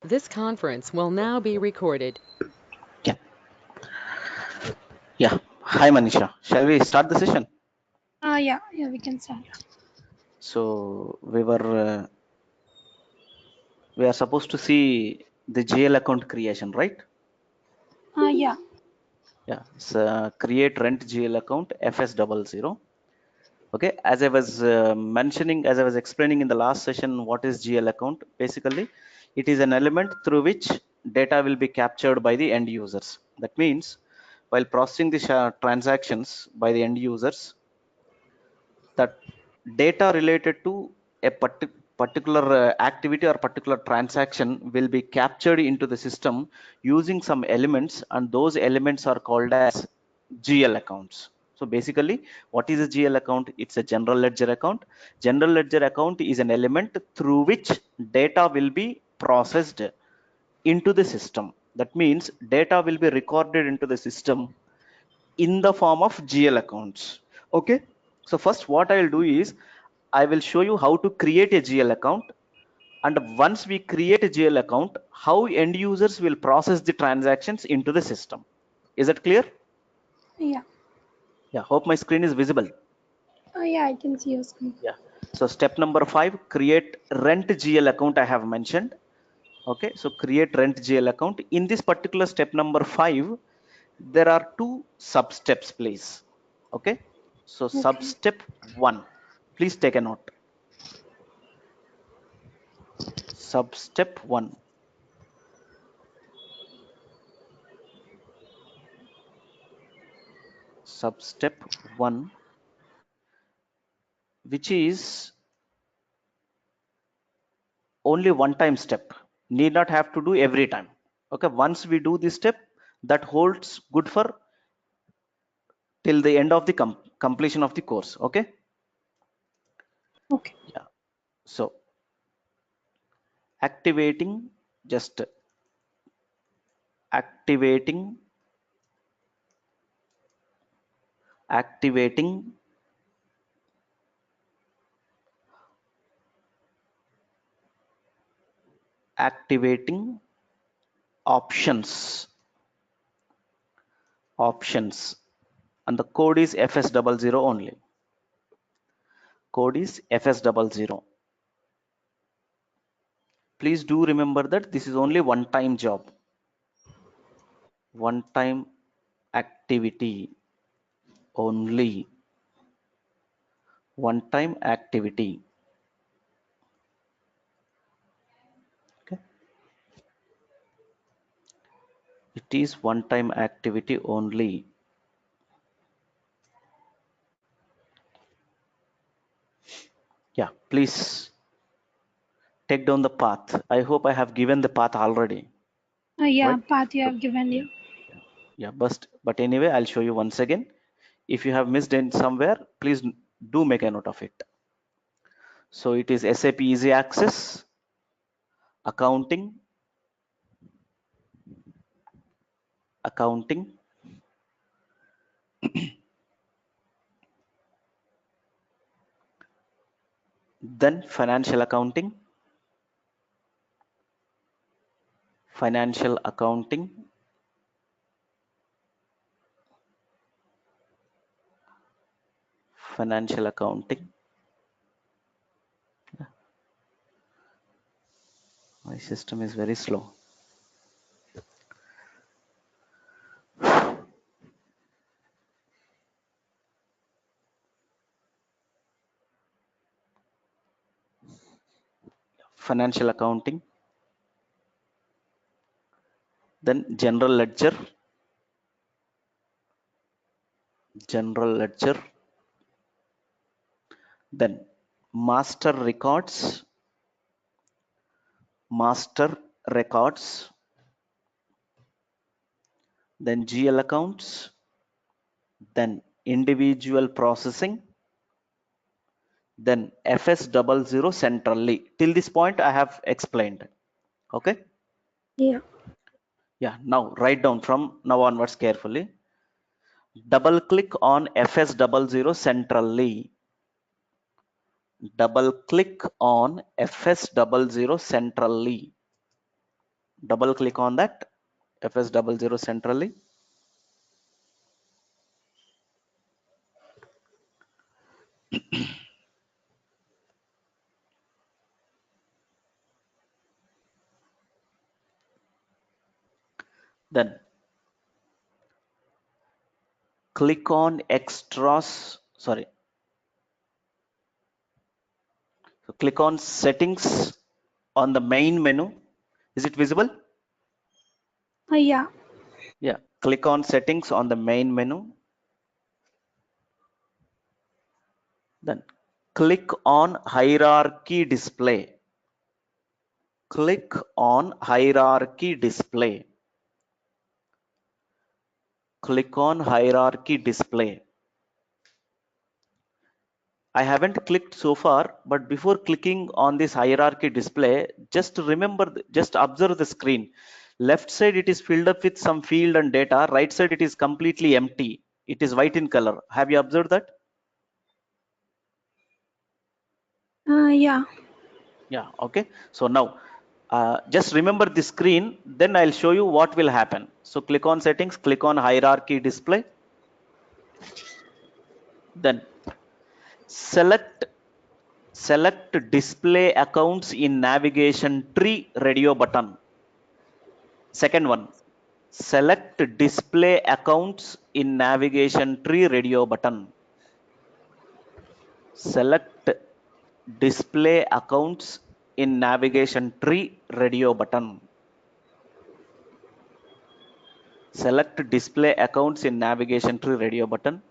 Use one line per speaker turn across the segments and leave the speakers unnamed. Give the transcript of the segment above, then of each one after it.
This conference will now be recorded.
Yeah, yeah. Hi, Manisha. Shall we start the session?
Yeah, we can start.
So we are supposed to see the GL account creation, right?
Yeah.
Yeah. So create rent GL account FS00. Okay. As I was mentioning, as I was explaining in the last session, what is GL account? Basically, it is an element through which data will be captured by the end users. That means while processing the transactions by the end users, that data related to a particular activity or particular transaction will be captured into the system using some elements, and those elements are called as GL accounts. So basically, what is a GL account? It's a general ledger account. General ledger account is an element through which data will be processed into the system. That means data will be recorded into the system in the form of GL accounts. Okay. So first what I'll do is I will show you how to create a GL account. And once we create a GL account, how end users will process the transactions into the system. Is that clear?
Yeah.
Yeah. Hope my screen is visible.
Yeah, I can see your screen.
Yeah. So step number 5, create rent GL account I have mentioned. Okay. So create rent GL account. In this particular step number 5, there are 2 sub steps, please. Okay. So sub
Okay.
step 1, please take a note. Sub step 1. Sub step 1, which is only one time step, need not have to do every time. Okay. Once we do this step, that holds good for till the end of the completion of the course. Okay.
Okay.
Yeah. So activating, just activating, activating activating options, and the code is FS00 only. Code is FS00. Please do remember that this is only one time job, one time activity only, one time activity. Okay. It is one time activity only. Yeah, please take down the path. I hope I have given the path already,
Yeah,
right?
path you
So
have given you.
yeah, but anyway, I'll show you once again. If you have missed in somewhere, please do make a note of it. So it is SAP Easy Access, accounting, accounting, then financial accounting, financial accounting, financial accounting. My system is very slow. Financial accounting, then general ledger, then master records, master records, then GL accounts, then individual processing, then FS00 centrally. Till this point I have explained. Okay.
Yeah.
Yeah. Now write down from now onwards carefully. Double click on FS00 centrally. Double click on FS00 centrally. Double click on that FS00 centrally. Then click on extras. Sorry. So click on settings on the main menu. Is it visible?
Yeah.
Yeah. Click on settings on the main menu. Then click on hierarchy display. Click on hierarchy display. Click on hierarchy display. I haven't clicked so far, but before clicking on this hierarchy display, just remember, just observe the screen. Left side it is filled up with some field and data. Right side it is completely empty. It is white in color. Have you observed that?
Yeah.
Yeah. Okay. So now just remember the screen, then I'll show you what will happen. So click on settings, click on hierarchy display. Then select display accounts in navigation tree radio button. Second one, select display accounts in navigation tree radio button. Select display accounts in navigation tree radio button. Select display accounts in navigation tree radio button.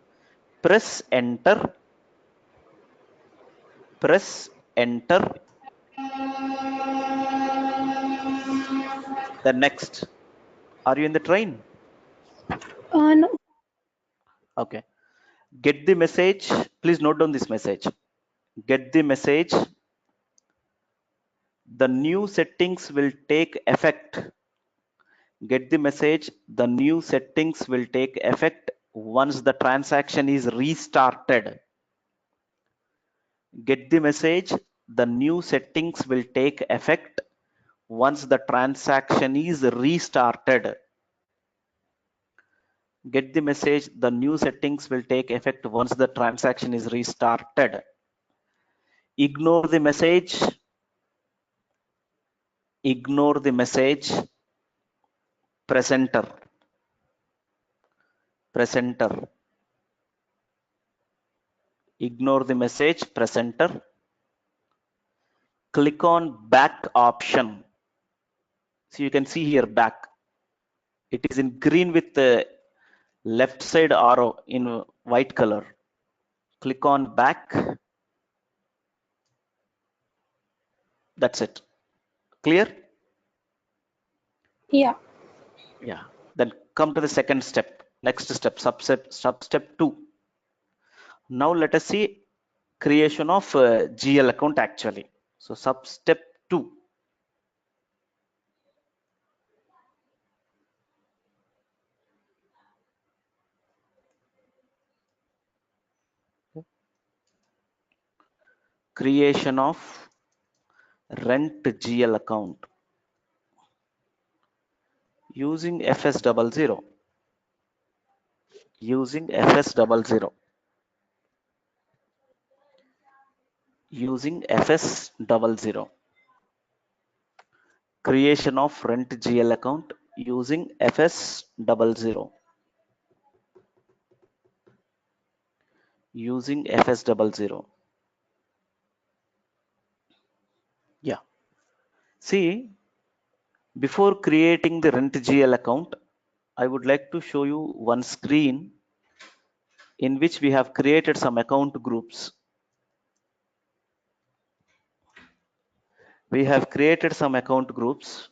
Press enter. Press enter. The next. Are you in the train?
No.
Okay. Get the message. Please note down this message. Get the message. The new settings will take effect. Get the message. The new settings will take effect once the transaction is restarted. Get the message. The new settings will take effect once the transaction is restarted. Get the message. The new settings will take effect once the transaction is restarted. Ignore the message. Ignore the message. Press enter. Press enter. Ignore the message. Press enter. Click on back option. So you can see here back. It is in green with the left side arrow in white color. Click on back. That's it. Clear?
Yeah.
Yeah. Then come to the second step. Next step, substep 2. Now let us see creation of GL account actually. So substep 2. Creation of rent GL account using FS00. Using FS00. Using FS00. Creation of rent GL account using FS00. Using FS00. Yeah. See, before creating the rent GL account, I would like to show you one screen in which we have created some account groups. We have created some account groups.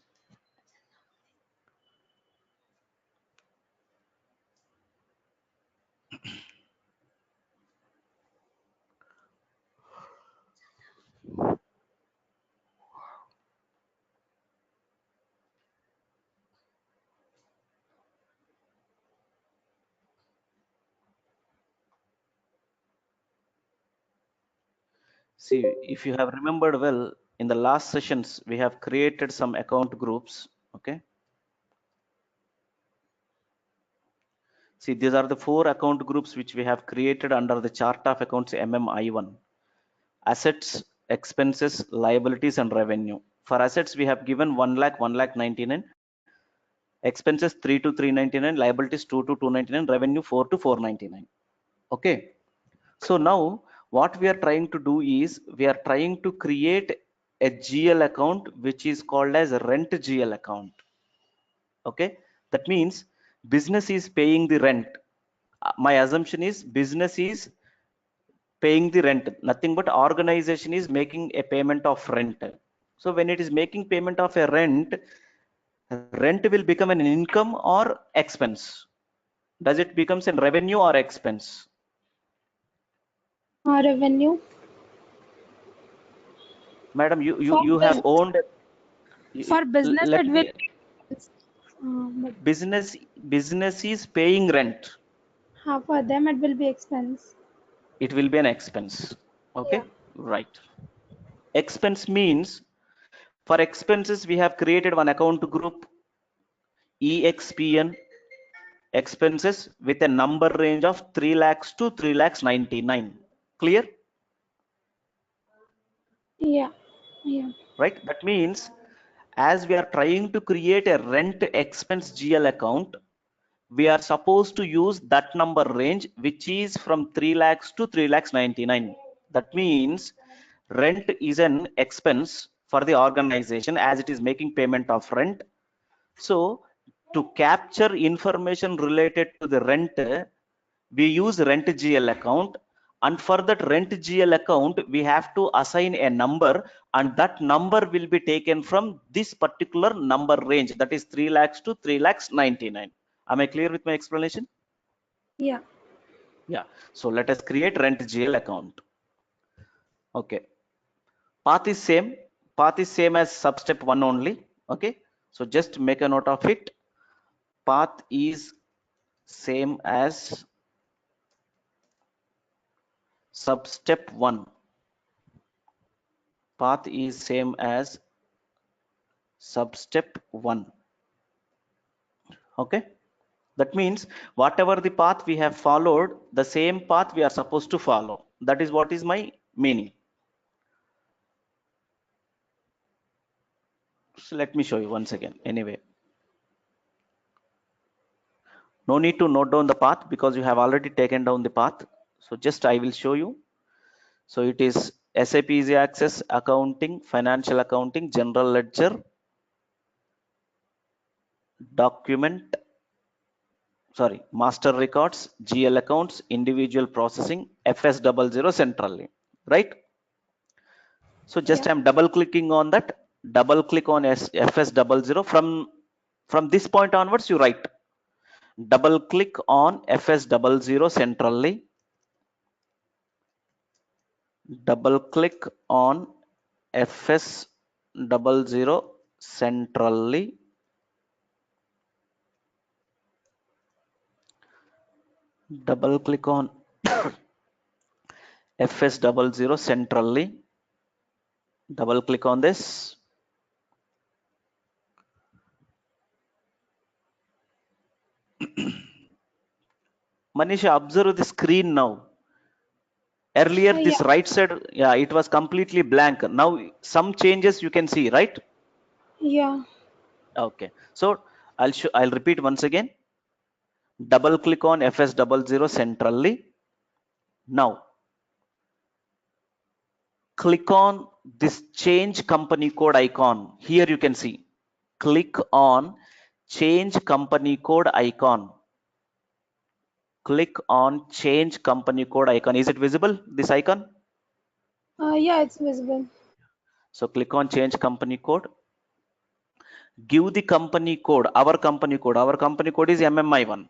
See, if you have remembered well, in the last sessions, we have created some account groups Okay. See, these are the 4 account groups which we have created under the chart of accounts MMI1. Assets, expenses, liabilities, and revenue. For assets, we have given 1 lakh, 1,99,000. Expenses 3 to 399, liabilities 2 to 299, revenue 4 to 499. Okay. So now what we are trying to do is we are trying to create a GL account which is called as rent GL account. Okay. That means business is paying the rent. My assumption is business is paying the rent, nothing but organization is making a payment of rent. So when it is making payment of a rent will become an income or expense? Does it becomes a revenue or expense?
Revenue.
Madam,
For
you have owned,
business,
let
it will
me,
be but
business is paying rent,
for them it will be expense.
it will be an expense.
Yeah.
Okay, right. Expense means for expenses we have created one account group EXPN expenses with a number range of 3 lakhs to 3 lakhs 99. Clear?
Yeah. Yeah.
Right? That means as we are trying to create a rent expense GL account, we are supposed to use that number range which is from 3 lakhs to 3 lakhs 99. That means rent is an expense for the organization as it is making payment of rent. So to capture information related to the rent, we use rent GL account, and for that rent GL account we have to assign a number, and that number will be taken from this particular number range, that is 3 lakhs to 3 lakhs 99. Am I clear with my explanation?
Yeah.
Yeah. So let us create rent GL account. Okay. Path is same. Path is same as substep 1 only. Okay. So just make a note of it. Path is same as substep 1. Path is same as substep 1. Okay. That means whatever the path we have followed, the same path we are supposed to follow. That is what is my meaning. So let me show you once again. Anyway, no need to note down the path because you have already taken down the path. So just I will show you. So it is SAP Easy Access, accounting, financial accounting, general ledger, document, sorry, master records, GL accounts, individual processing, FS00 centrally, right? So just
Yeah.
I'm double clicking on that, double click on FS00. From this point onwards, you write double click on FS00 centrally, double click on FS00 centrally, double click on FS00 centrally, double click on this. Manisha, observe the screen now. Earlier this
Yeah.
right side, yeah, it was completely blank. Now some changes you can see, right?
Yeah.
Okay, so I'll repeat once again. Double click on FS00 centrally. Now click on this change company code icon. Here you can see, click on change company code icon. Click on change company code icon. Is it visible, this icon?
Yeah, it's visible.
So click on change company code. Give the company code, our company code. Our company code is MMI1.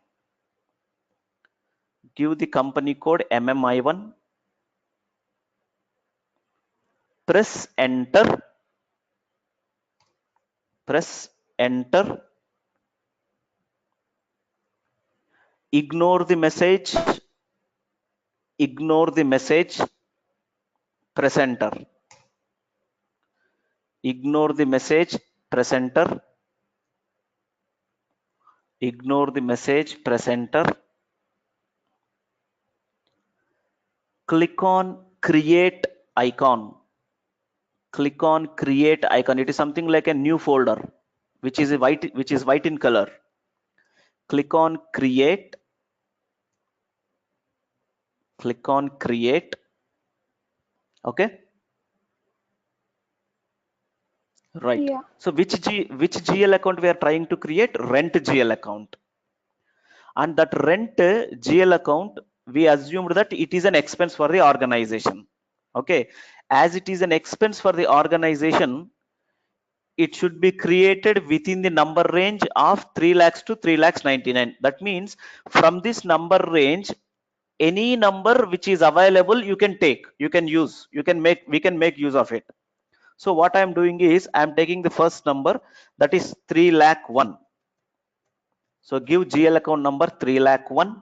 Give the company code MMI1. Press enter. Press enter. Ignore the message. Ignore the message. Press enter. Ignore the message. Press enter. Ignore the message, press enter. Click on create icon. Click on create icon. It is something like a new folder which is white in color. Click on create. Click on create. Okay, right.
Yeah.
So which GL account we are trying to create? Rent GL account. And that rent GL account, we assumed that it is an expense for the organization. Okay, as it is an expense for the organization, it should be created within the number range of 3 lakhs to 3 lakhs 99. That means from this number range, any number which is available, you can take, you can use, we can make use of it. So what I am doing is I am taking the first number, that is 3 lakh 1. So give GL account number 3 lakh 1.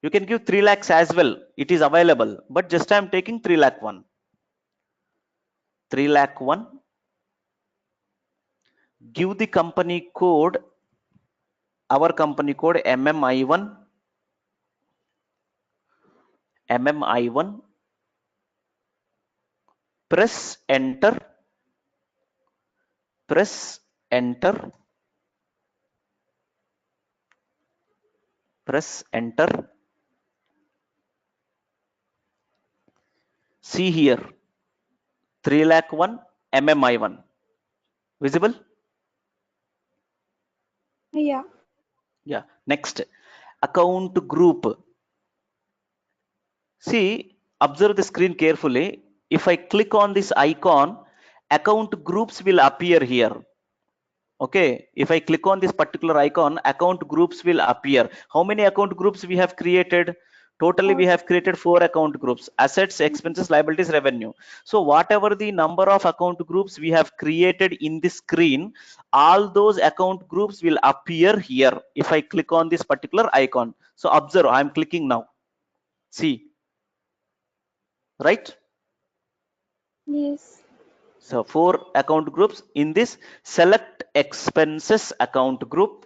You can give 3 lakhs as well, it is available, but just I am taking 3 lakh 1. 3 lakh 1. Give the company code, our company code MMI1. MMI1. Press enter. Press enter. Press enter. See here, 3 lakh 1 MMI1. Visible?
Yeah.
Yeah. Next, account group. See, observe the screen carefully. If I click on this icon, account groups will appear here. Okay, if I click on this particular icon, account groups will appear. How many account groups we have created? Totally we have created 4 account groups: assets, expenses, liabilities, revenue. So whatever the number of account groups we have created in this screen, all those account groups will appear here if I click on this particular icon. So observe, I am clicking now. See, right?
Yes.
So 4 account groups in this select expenses account group.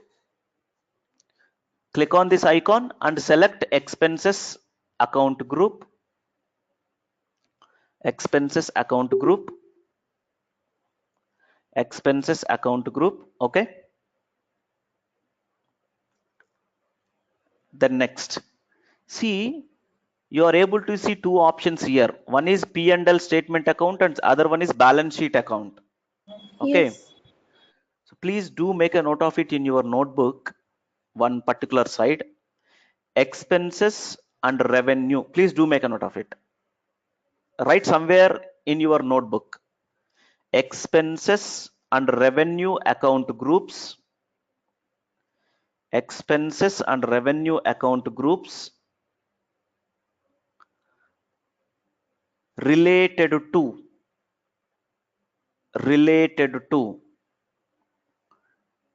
Click on this icon and select expenses account group. Expenses account group. Expenses account group. Okay. Then next, see, you are able to see 2 options here. One is P&L statement account and other one is balance sheet account. Okay.
Yes.
So please do make a note of it in your notebook, one particular side. Expenses and revenue. Please do make a note of it. Write somewhere in your notebook. Expenses and revenue account groups. Expenses and revenue account groups related to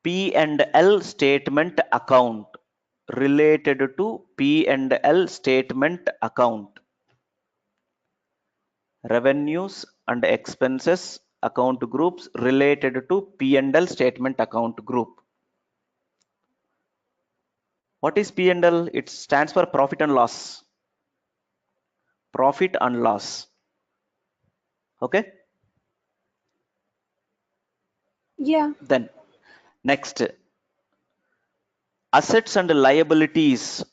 P&L statement account. Related to P&L statement account. Revenues and expenses account groups related to P&L statement account group. What is P&L? It stands for profit and loss. Profit and loss. Okay.
Yeah.
Then next, assets and liabilities.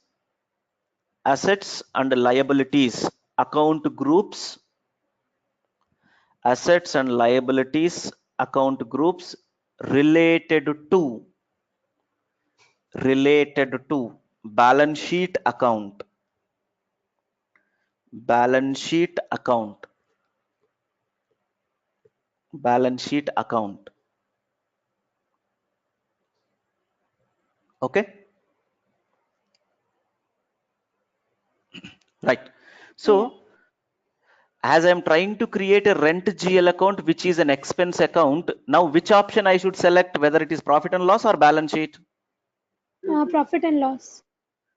Assets and liabilities account groups. Assets and liabilities account groups related to balance sheet account. Balance sheet account. Balance sheet account. Okay. Right. So
Yeah.
as I am trying to create a rent GL account, which is an expense account, now which option I should select, whether it is profit and loss or balance sheet?
Profit and loss.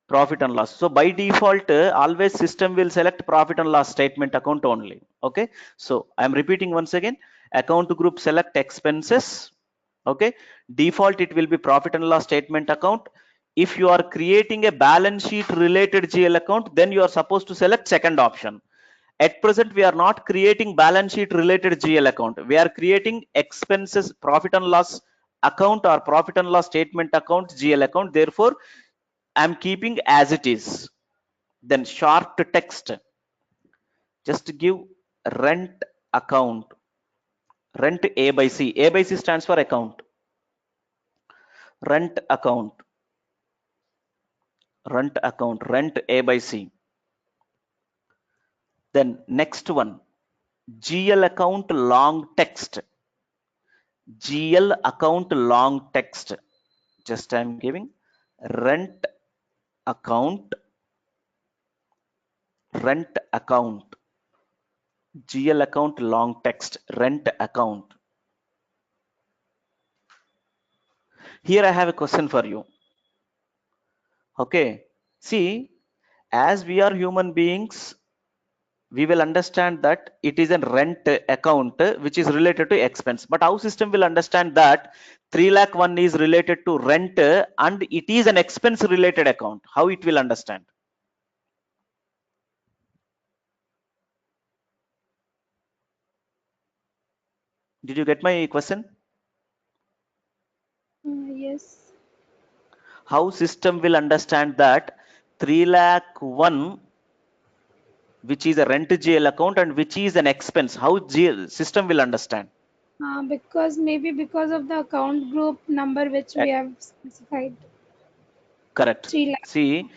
Profit and loss. So by default, always system will select profit and loss statement account only. Okay. So I am repeating once again, account group select expenses. Okay, default it will be profit and loss statement account. If you are creating a balance sheet related GL account, then you are supposed to select second option. At present, we are not creating balance sheet related GL account. We are creating expenses profit and loss account or profit and loss statement account GL account. Therefore, I am keeping as it is. Then short text, just give rent account, rent A by C. A by C stands for account. Rent account, rent A by C. Then next one, GL account long text. GL account long text. Just I am giving rent account, GL account long text, rent account. Here I have a question for you. Okay, see, as we are human beings, we will understand that it is a rent account which is related to expense. But how system will understand that 3 lakh one is related to rent and it is an expense related account? How it will understand? Did you get my question?
Yes.
How system will understand that 3 lakh one which is a rent GL account and which is an expense? How GL system will understand?
Because of the account group number which we have specified.
Correct.
3 lakh.
See,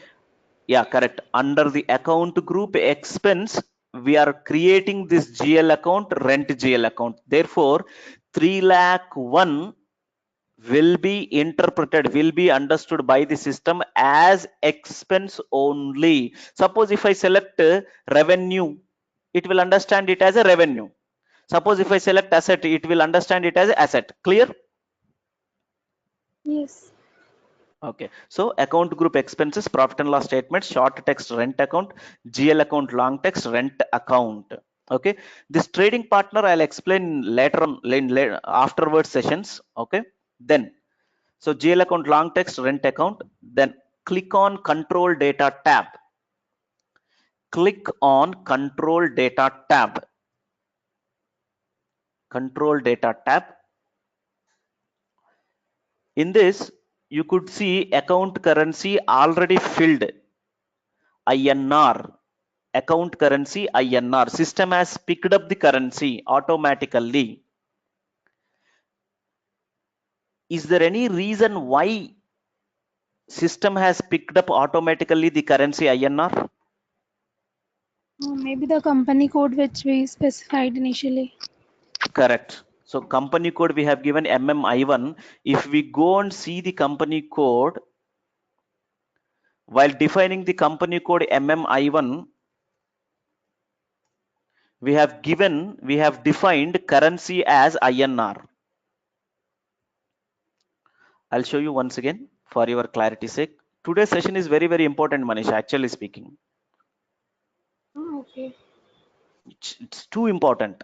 yeah, correct. Under the account group expense, we are creating this GL account, rent GL account. Therefore, 3 lakh one will be interpreted, will be understood by the system as expense only. Suppose if I select revenue, it will understand it as a revenue. Suppose if I select asset, it will understand it as asset. Clear?
Yes.
Okay, so account group expenses, profit and loss statement, short text rent account, GL account long text rent account. Okay, this trading partner I'll explain later on afterward sessions. Okay, then so GL account long text rent account, then click on control data tab. Click on control data tab. Control data tab. In this, you could see account currency already filled INR. Account currency INR. System has picked up the currency automatically. Is there any reason why system has picked up automatically the currency INR?
Maybe the company code which we specified initially.
Correct. So company code we have given MMI1. If we go and see the company code, while defining the company code MMI1, we have defined currency as INR. I'll show you once again for your clarity sake. Today's session is very, very important, Manish, actually speaking.
Okay.
It's too important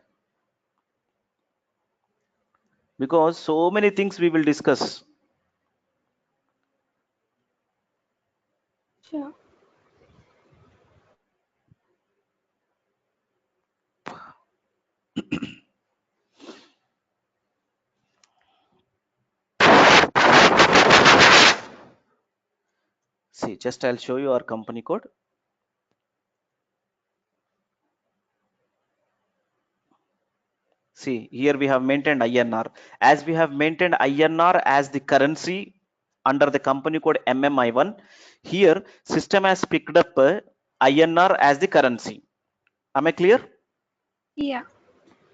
because so many things we will discuss.
Sure.
See, just I'll show you our company code. See, here we have maintained INR. As we have maintained INR as the currency under the company code MMI1, here system has picked up INR as the currency. Am I clear?
Yeah.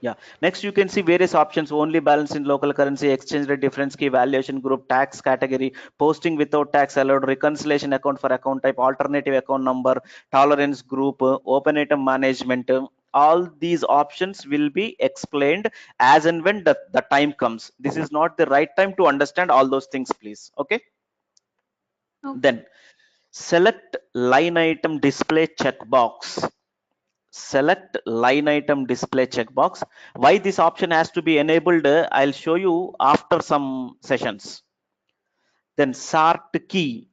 Yeah. Next, you can see various options: only balance in local currency, exchange rate difference key, valuation group, tax category, posting without tax allowed, reconciliation account for account type, alternative account number, tolerance group, open item management. All these options will be explained as and when the time comes. This is not the right time to understand all those things, please. Okay.
Okay.
Then select line item display checkbox. select line item display checkbox. Why this option has to be enabled, I'll show you after some sessions. Then sort key.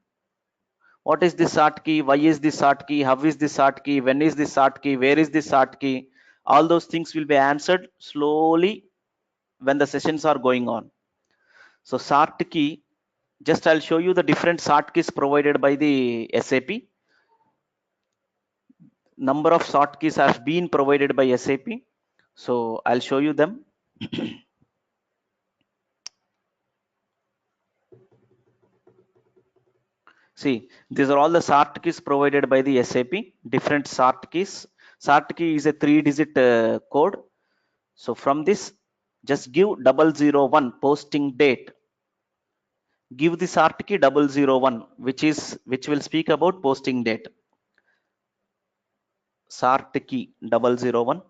What is the sort key? Why is the sort key? How is the sort key? When is the sort key? Where is the sort key? All those things will be answered slowly when the sessions are going on. So sort key, just I'll show you the different sort keys provided by the SAP. Number of sort keys have been provided by SAP. So I'll show you them. See, these are all the sort keys provided by the SAP, different sort keys. Sort key is a 3-digit code. So from this, just give 001 posting date. Give the sort key 001, which will speak about posting date. Sort key 001.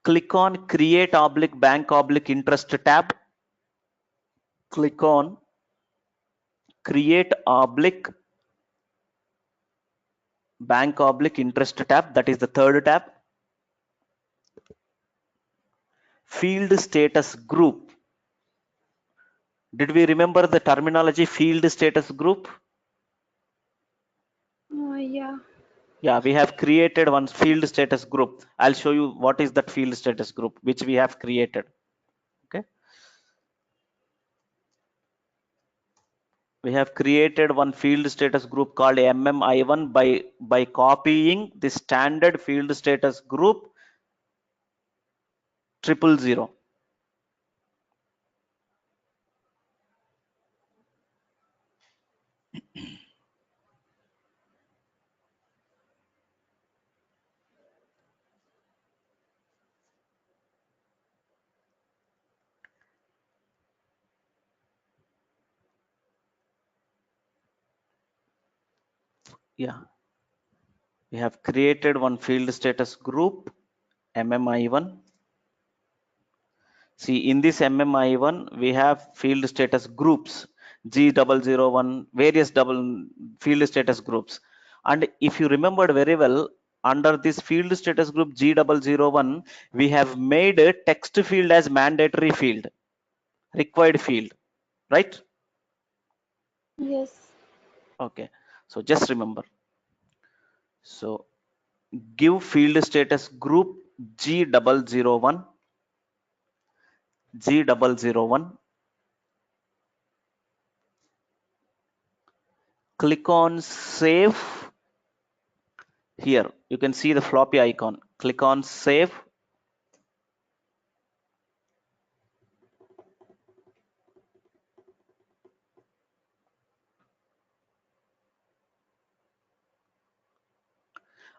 Click on create oblique bank oblique interest tab. Click on create oblique bank oblique interest tab. That is the third tab. Field status group. Did we remember the terminology field status group?
Yeah.
Yeah, we have created one field status group. I'll show you what is that field status group which we have created. Okay. We have created one field status group called MMI1 by copying the standard field status group 000. Yeah, we have created one field status group MMI1. See, in this MMI1, we have field status groups G001, various double field status groups. And if you remembered very well, under this field status group G001, we have made a text field as mandatory field, required field, right?
Yes.
Okay, so just remember. So give field status group G001, G001. Click on save. Here you can see the floppy icon. Click on save.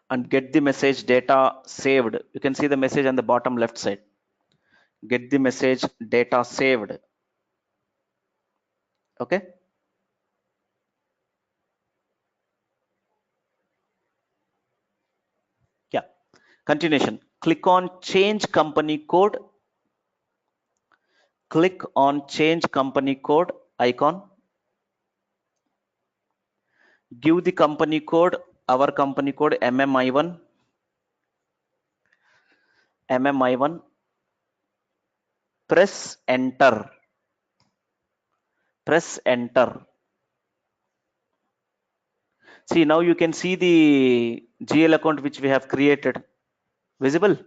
And get the message data saved. You can see the message on the bottom left side. Get the message data saved. Okay. Yeah. Continuation. Click on change company code. Click on change company code icon. Give the company code, our company code MMI1. MMI1. Press enter. Press enter. See, now you can see the GL account which we have created. Visible?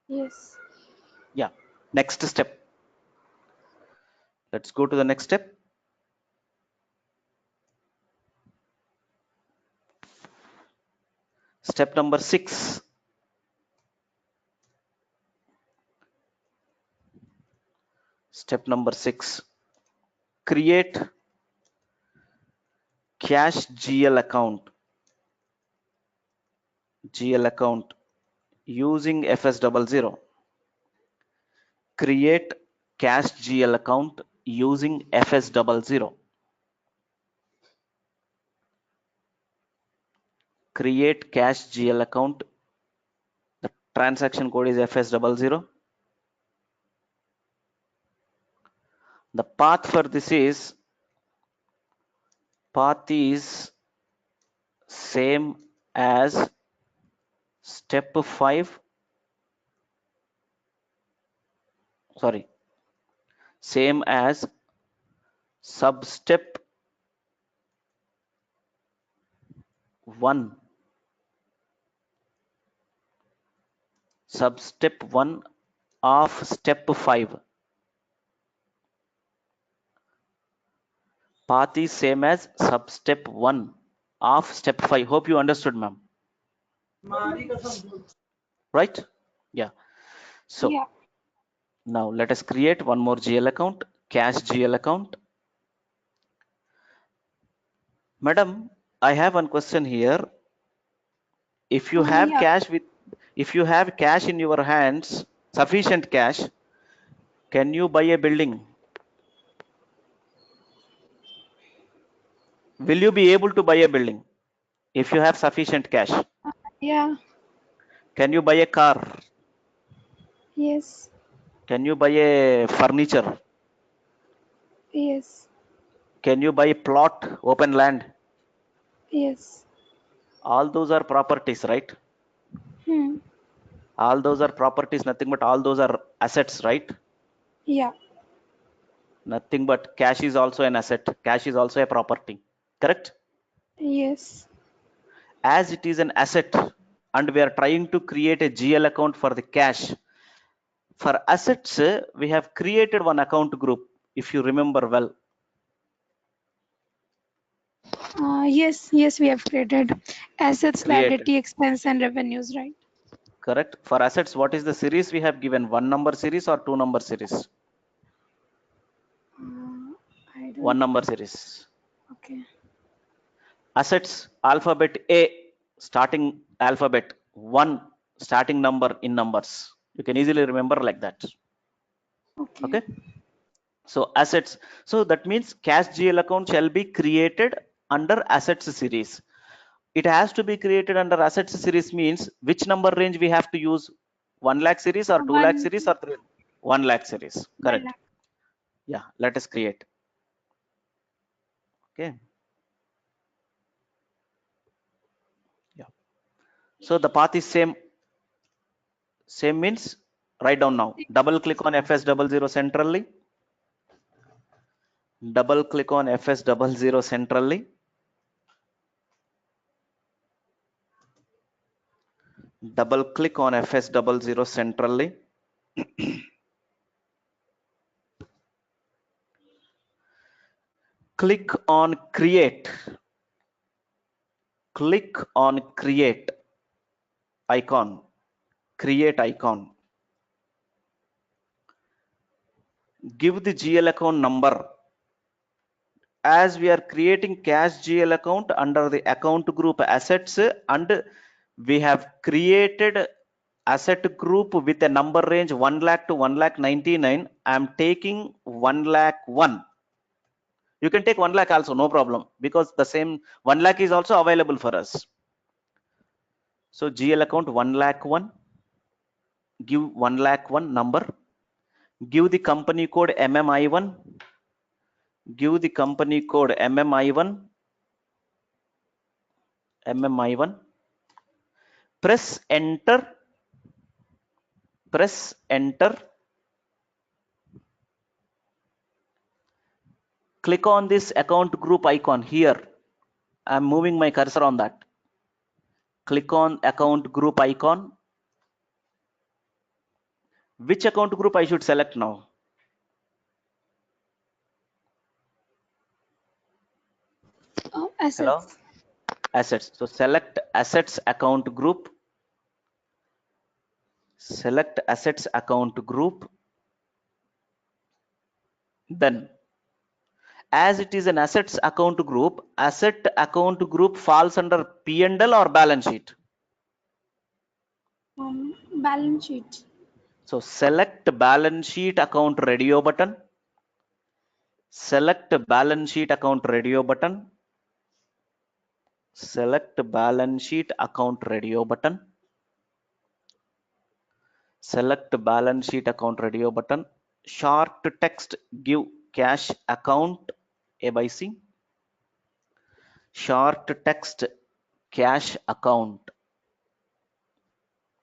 Yes.
Yeah. Next step. Let's go to the next step. Step number 6. Step number 6. Create cash GL account. GL account using FS00. Create cash GL account using FS00. Create cash GL account. The transaction code is FS00. The path for this is same as step 5, sorry, same as substep 1, substep 1 of step 5. Path is same as substep 1 of step 5. Hope you understood, ma'am. Right? Yeah. So
Yeah.
now let us create one more GL account, cash GL account. Madam, I have one question here. If you have
Yeah.
cash in your hands, sufficient cash, can you buy a building? Will you be able to buy a building if you have sufficient cash?
Yeah.
Can you buy a car?
Yes.
Can you buy a furniture?
Yes.
Can you buy a plot, open land?
Yes.
All those are properties, right?
Hmm.
All those are properties, nothing but all those are assets, right?
Yeah.
Nothing but cash is also an asset. Cash is also a property, correct?
Yes.
As it is an asset and we are trying to create a GL account for the cash. For assets, we have created one account group, if you remember well.
Yes. Yes. We have created assets,
Created,
liability, expense, and revenues, right?
correct? For assets, what is the series we have given? 1 number series or 2 number series?
I
One
don't.
number series.
Okay.
Assets, alphabet A, starting alphabet 1, starting number in numbers. You can easily remember like that.
Okay.
Okay. So assets. So that means cash GL account shall be created under assets series. It has to be created under assets series means which number range we have to use? 1 lakh series or 2 lakh
One.
series or 3? 1 lakh series.
1 lakh.
Correct. Yeah. Let us create. Okay. Yeah. So the path is same. Same means write down now. Double click on FS00 centrally. Double click on FS00 centrally. Double click on FS00 centrally. Click on create. Click on create icon. Create icon. Give the GL account number. As we are creating cash GL account under the account group assets and we have created asset group with a number range 1 lakh to 1 lakh 99. I am taking 1 lakh 1. You can take 1 lakh also, no problem, because the same 1 lakh is also available for us. So GL account 1 lakh 1. Give 1 lakh 1 number. Give the company code MMI1. Give the company code MMI1. MMI1. Press enter. Press enter. Click on this account group icon here. I'm moving my cursor on that. Click on account group icon. Which account group I should select now? Hello?
Assets.
Assets. So select assets account group. Select assets account group. Then as it is an assets account group, asset account group falls under P&L or balance sheet.
Balance sheet.
So select balance sheet account radio button. Select balance sheet account radio button. Select balance sheet account radio button. Select balance sheet account radio button. Short text, give cash account A by C. Short text, cash account.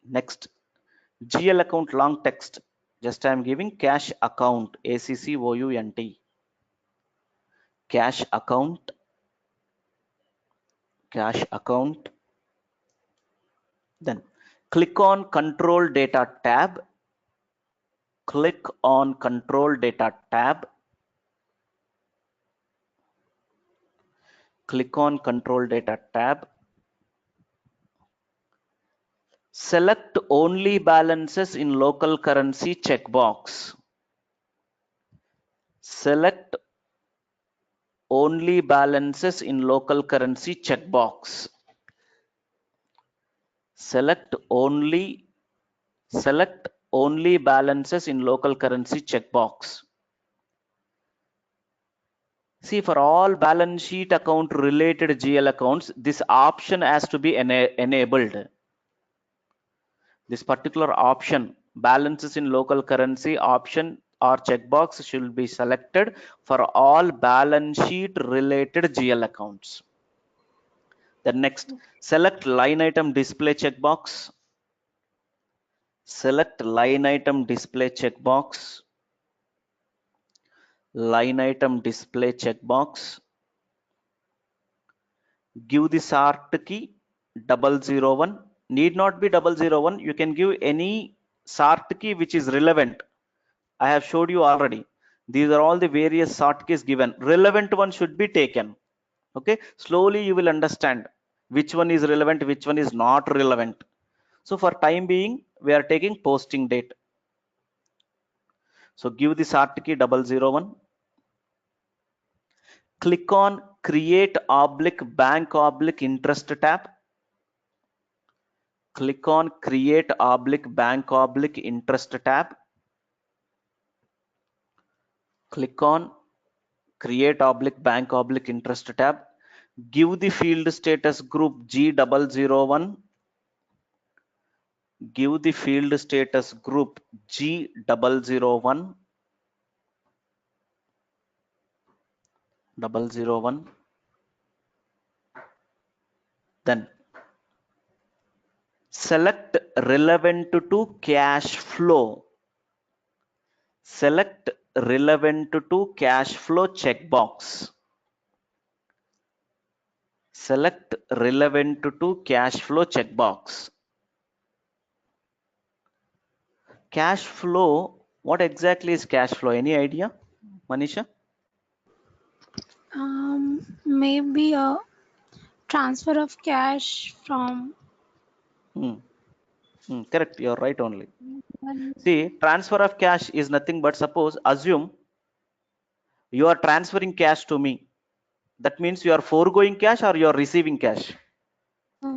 Next, GL account long text. Just I am giving cash account, ACCOUNT. Cash account, cash account. Then click on control data tab. Click on control data tab. Click on control data tab. Select only balances in local currency checkbox. Select only balances in local currency checkbox. Select only balances in local currency checkbox. See, for all balance sheet account related GL accounts, this option has to be enabled. This particular option, balances in local currency option or checkbox, should be selected for all balance sheet related GL accounts. Then next, select line item display checkbox. Select line item display checkbox. Line item display checkbox. Give the sort key 001. Need not be 001. You can give any sort key which is relevant. I have showed you already. These are all the various sort keys given. Relevant one should be taken. Okay. Slowly you will understand which one is relevant, which one is not relevant. So for time being, we are taking posting date. So give the sort key 001. Click on create bank interest tab. Click on create bank interest tab. Click on create bank interest tab. Give the field status group G001. Give the field status group G001. 001. Then select relevant to cash flow. Select relevant to cash flow checkbox. Select relevant to cash flow checkbox. Cash flow, what exactly is cash flow? Any idea, Manisha?
Maybe a transfer of cash from
Correct, you're right only.
one.
See, transfer of cash is nothing but, suppose, assume you are transferring cash to me. That means you are foregoing cash or you are receiving cash?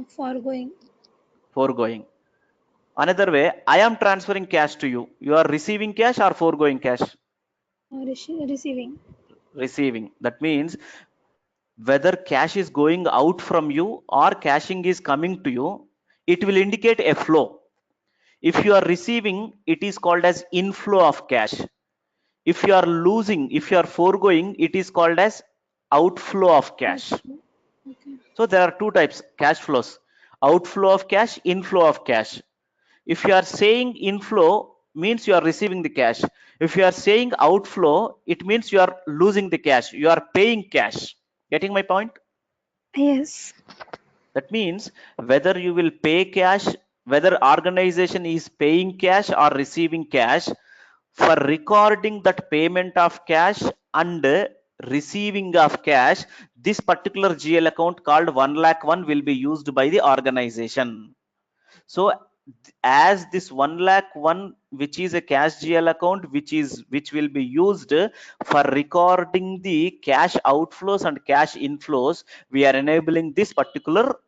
Foregoing.
Foregoing. Another way, I am transferring cash to you. You are receiving cash or foregoing cash?
Receiving.
Receiving. That means whether cash is going out from you or cashing is coming to you, it will indicate a flow. If you are receiving, it is called as inflow of cash. If you are losing, if you are foregoing, it is called as outflow of cash.
Okay.
So there are two types cash flows: outflow of cash, inflow of cash. If you are saying inflow, means you are receiving the cash. If you are saying outflow, it means you are losing the cash, you are paying cash. Getting my point?
Yes.
That means whether you will pay cash, whether organization is paying cash or receiving cash, for recording that payment of cash and receiving of cash, this particular GL account called 1,01,000 will be used by the organization. So as this 1,01,000, which is a cash GL account, which will be used for recording the cash outflows and cash inflows, we are enabling this particular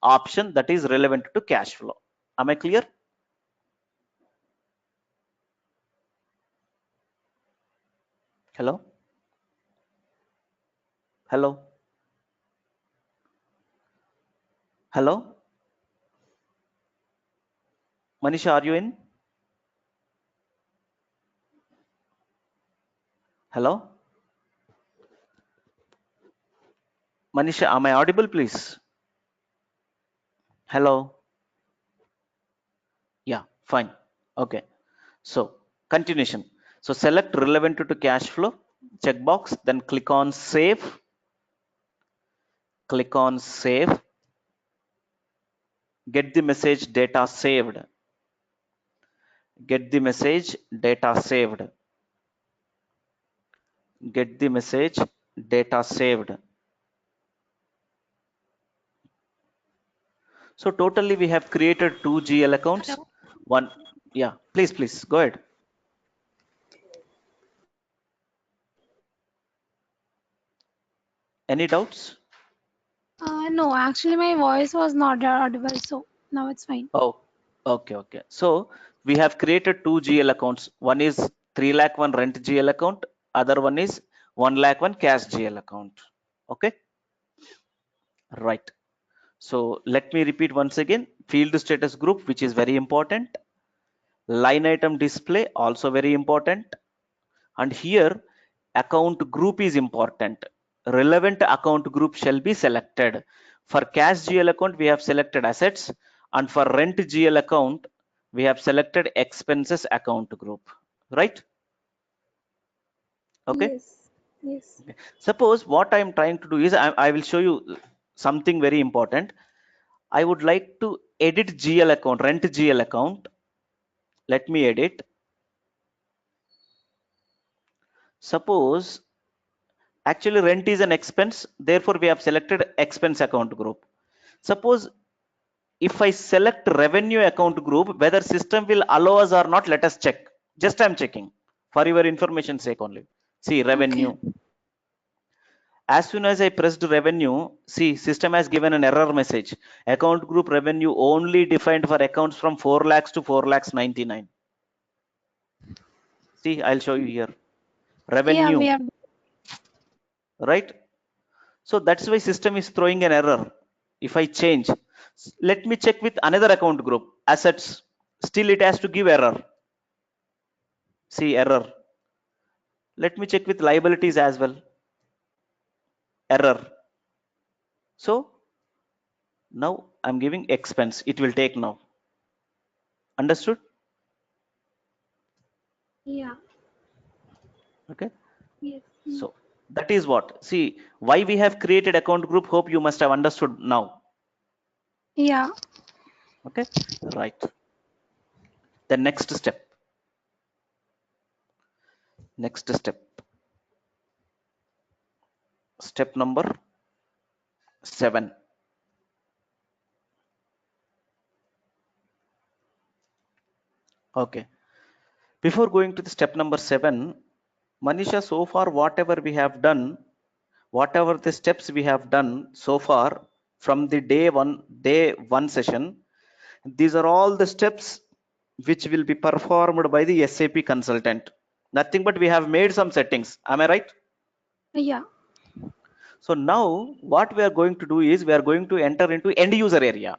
option that is relevant to cash flow. Am I clear? Hello? Hello? Hello? Manisha, are you in? Hello? Manisha, am I audible, please? Hello. Yeah, fine. Okay, so continuation. So select relevant to cash flow checkbox, then click on save. Click on save. Get the message data saved. Get the message data saved. Get the message data saved. So totally we have created 2 GL accounts.
Hello.
One, yeah, please go ahead. Any doubts?
No, actually my voice was not audible, so now it's fine.
Oh, okay. So we have created 2 GL accounts. One is 3 lakh one rent GL account. Other one is 1 lakh one cash GL account. Okay, right. So let me repeat once again. Field status group, which is very important. Line item display, also very important. And here account group is important. Relevant account group shall be selected. For cash GL account, we have selected assets, and for rent GL account, we have selected expenses account group, right? Okay.
Yes. Yes.
Okay. Suppose what I am trying to do is I will show you something very important. I would like to edit GL account, rent GL account. Let me edit. Suppose actually rent is an expense, therefore we have selected expense account group. Suppose if I select revenue account group, whether system will allow us or not, let us check. Just I'm checking for your information sake only. See
Okay.
revenue. As soon as I pressed revenue, see system has given an error message. Account group revenue only defined for accounts from 4 lakhs to 4 lakhs 99. See, I'll show you here.
Yeah, we
Revenue,
have.
right? So that's why system is throwing an error. If I change, let me check with another account group, assets. Still it has to give error. See error. Let me check with liabilities as well. Error. So now I'm giving expense. It will take now. Understood?
Yeah.
Okay.
Yes.
So that is what. See why we have created account group. Hope you must have understood now.
Yeah.
Okay. Right. The next step. Next step. Step number 7. Okay. Before going to the step number 7, Manisha, so far whatever we have done, whatever the steps we have done so far from the day one session, these are all the steps which will be performed by the SAP consultant. Nothing but we have made some settings. Am I right?
Yeah.
So now what we are going to do is we are going to enter into end user area.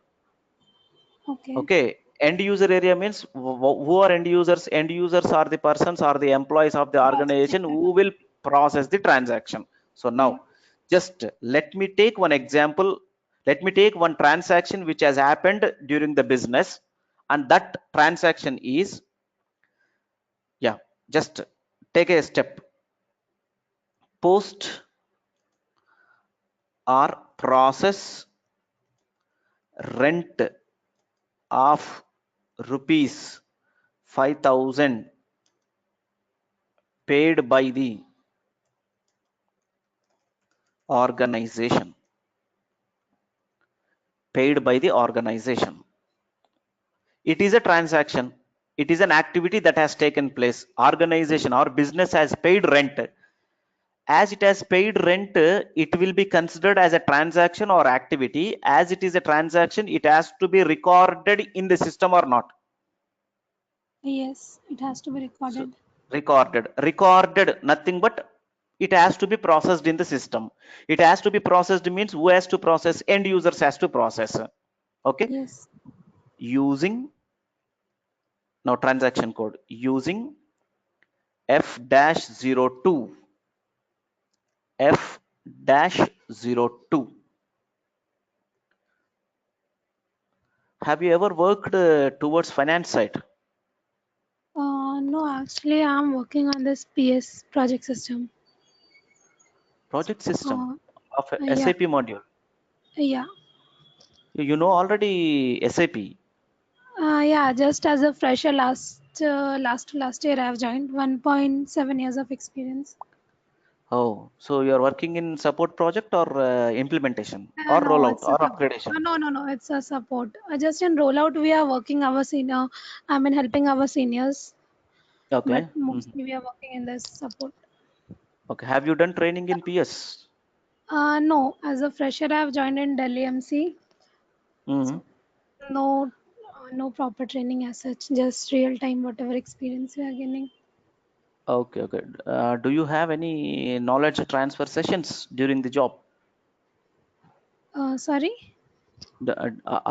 Okay.
Okay, end user area means who are end users? End users are the persons or the employees of the
Processing
organization
that.
who will process the transaction. So
Yeah.
now just let me take one example. Let me take one transaction which has happened during the business, and that transaction is, yeah, just take a step. Post or process rent of rupees 5,000 paid by the organization. Paid by the organization. It is a transaction. It is an activity that has taken place. Organization or business has paid rent. As it has paid rent, it will be considered as a transaction or activity. As it is a transaction, it has to be recorded in the system or not.
Yes. It has to be
So
recorded.
recorded, nothing but it has to be processed in the system. It has to be processed means who has to process? End users has to process. Okay,
Yes.
using now transaction code using F-02 F-02. Have you ever worked towards finance side?
No, actually, I'm working on this PS project system.
Project system
Uh,
of a
yeah,
SAP module.
yeah.
You know already SAP.
Yeah, just as a fresher last year I've joined 1.7 years of experience.
Oh, so you're working in support project or implementation or
No,
rollout
it's a
or
support.
upgradation?
No, it's a support. Just in rollout we are working our senior. I mean helping our seniors, but
Okay. Mhm.
mostly we are working in this support.
Okay. Have you done training in PS?
No, as a fresher I've joined in Delhi MC,
Mhm.
so no, no proper training as such. Just real time whatever experience we are gaining.
Okay, okay. Do you have any knowledge transfer sessions during the job?
Sorry.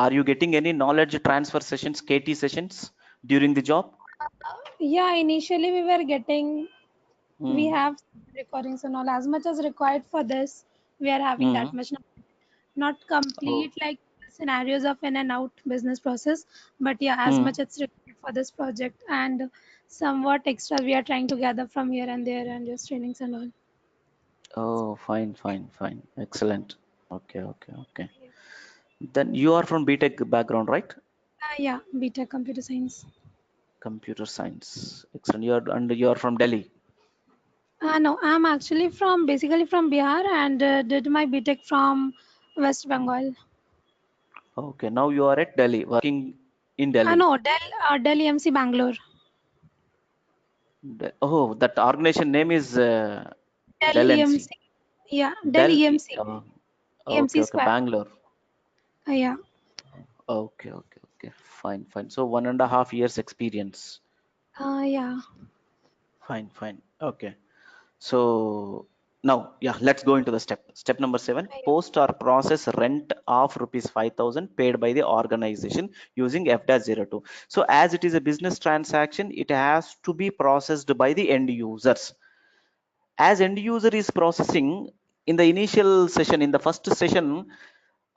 Are you getting any knowledge transfer sessions, KT sessions during the job?
Yeah, initially we were getting, we
Mm.
have recordings and all as much as required for this. We are having that
Mm.
much, not
Oh.
complete like scenarios of in and out business process, but yeah, as much
Mm.
it's required for this project and somewhat extra we are trying to gather from here and there and just trainings and all.
Oh, fine, fine, fine. Excellent. Okay, okay, okay. Then you are from BTech background, right?
Yeah, BTech computer science.
Computer science. Excellent. You are from Delhi.
No, I'm actually from basically from Bihar and did my BTech from West Bengal.
Okay, now you are at Delhi, working in Delhi.
No, Delhi MC Bangalore.
Oh, that organization name is
Dell
Dell
EMC.
NC.
Yeah, Dell
Dell.
EMC.
Okay,
EMC
okay,
Square.
Bangalore.
Yeah.
Okay, okay, okay. Fine, fine. So 1.5 years experience.
Yeah.
Fine, fine. Okay. So now, yeah, let's go into the step. Step number 7, post or process rent of rupees 5,000 paid by the organization using F-02. So as it is a business transaction, it has to be processed by the end users. As end user is processing, in the initial session, in the first session,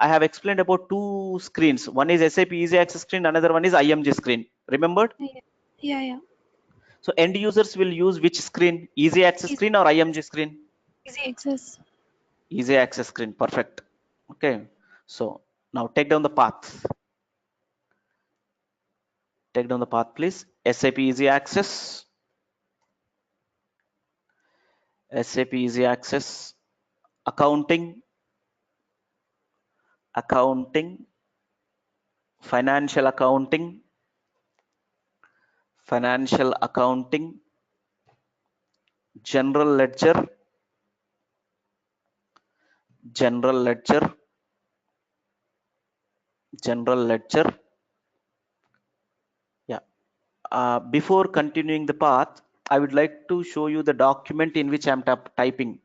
I have explained about two screens. One is SAP Easy Access screen, another one is IMG screen. Remembered?
Yeah. Yeah. Yeah.
So end users will use which screen? Easy Access
Easy,
screen or IMG screen?
easy access.
Easy Access screen. Perfect. Okay. So now take down the path. Take down the path, please. SAP Easy Access. SAP Easy Access. Accounting. Accounting. Financial accounting. Financial accounting. General ledger. General ledger. General ledger. Yeah. Before continuing the path, I would like to show you the document in which I'm typing.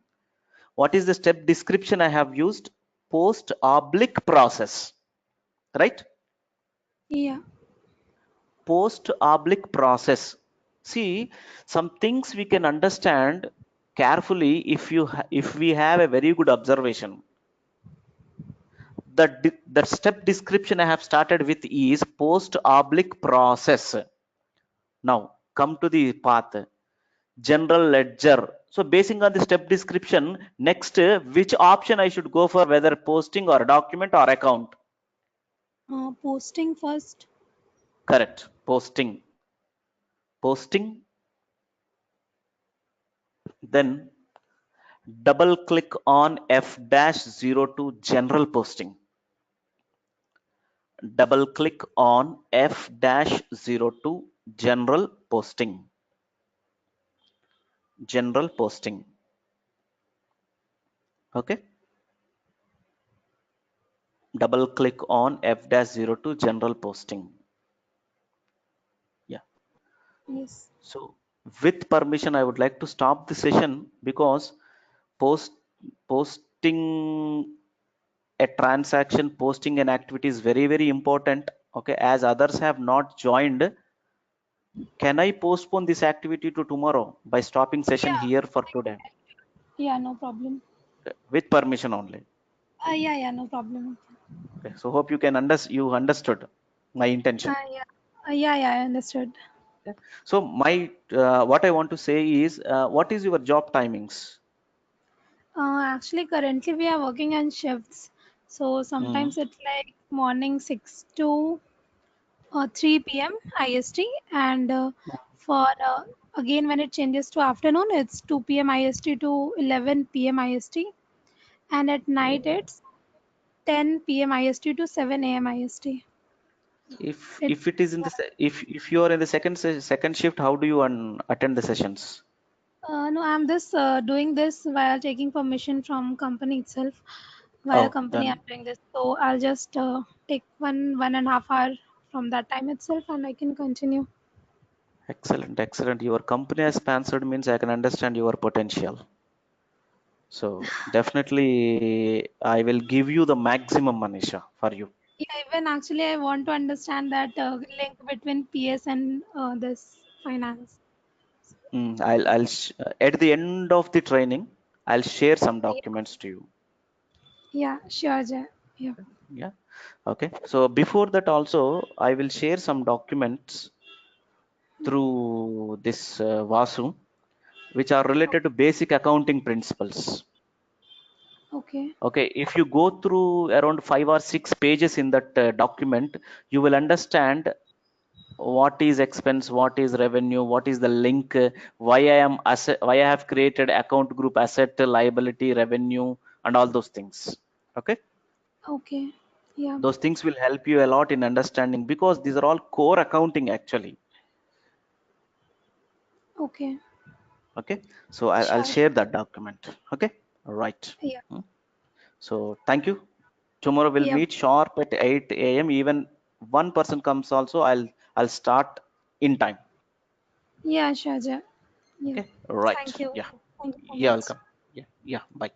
What is the step description I have used? Post oblique process, right?
Yeah.
Post oblique process. See, some things we can understand carefully if we have a very good observation. The step description I have started with is post oblique process. Now come to the path. General ledger. So basing on the step description, next which option I should go for, whether posting or document or account?
Posting first.
Correct. Posting. Posting. Then double click on F-02 general posting. Double click on F-02 general posting. General posting. Okay. Double click on F-02 general posting. Yeah.
Yes.
So with permission, I would like to stop the session because post posting a transaction, posting an activity is very, very important. Okay, as others have not joined, can I postpone this activity to tomorrow by stopping session
Yeah.
here for today?
Yeah. No problem.
With permission only.
Yeah. Yeah. No problem.
Okay, so hope you can you understood. my intention.
Yeah. Yeah, I understood.
Okay. So my what I want to say is, what is your job timings?
Actually, currently we are working on shifts. So
Mm.
sometimes it's like morning 6 to 3 p.m. IST, and for again when it changes to afternoon, it's 2 p.m. IST to 11 p.m. IST, and at night it's 10 p.m. IST to 7 a.m. IST.
If
It's
it is in the if you are in the second shift, how do you attend the sessions?
no, I'm just doing this while taking permission from company itself. Via
Oh,
company, I'm
then
doing this, so I'll just take 1.5 hour from that time itself, and I can continue.
excellent, excellent. Your company has sponsored means I can understand your potential. So definitely, I will give you the maximum, Manisha, for you.
Yeah, even actually, I want to understand that link between PS and this finance.
At the end of the training, I'll share some
Yeah,
documents to you.
yeah, sure, Jay. Yeah,
Yeah. Okay. So before that, also, I will share some documents through this Vasu, which are related to basic accounting principles.
okay,
Okay, if you go through around 5 or 6 pages in that document, you will understand what is expense, what is revenue, what is the link, why I am asset, why I have created account group, asset, liability, revenue, and all those things. Okay,
okay, yeah,
those things will help you a lot in understanding, because these are all core accounting actually.
okay,
Okay, so I'll
sure,
share that document. Okay, all right.
yeah,
Hmm. So thank you. Tomorrow we'll
yep,
meet sharp at 8 a.m. Even one person comes also, I'll start in time.
yeah, sure, Jay. Yeah,
Okay, all right.
thank you,
Yeah,
thank you so
you're
much.
welcome. Yeah, yeah. Bye.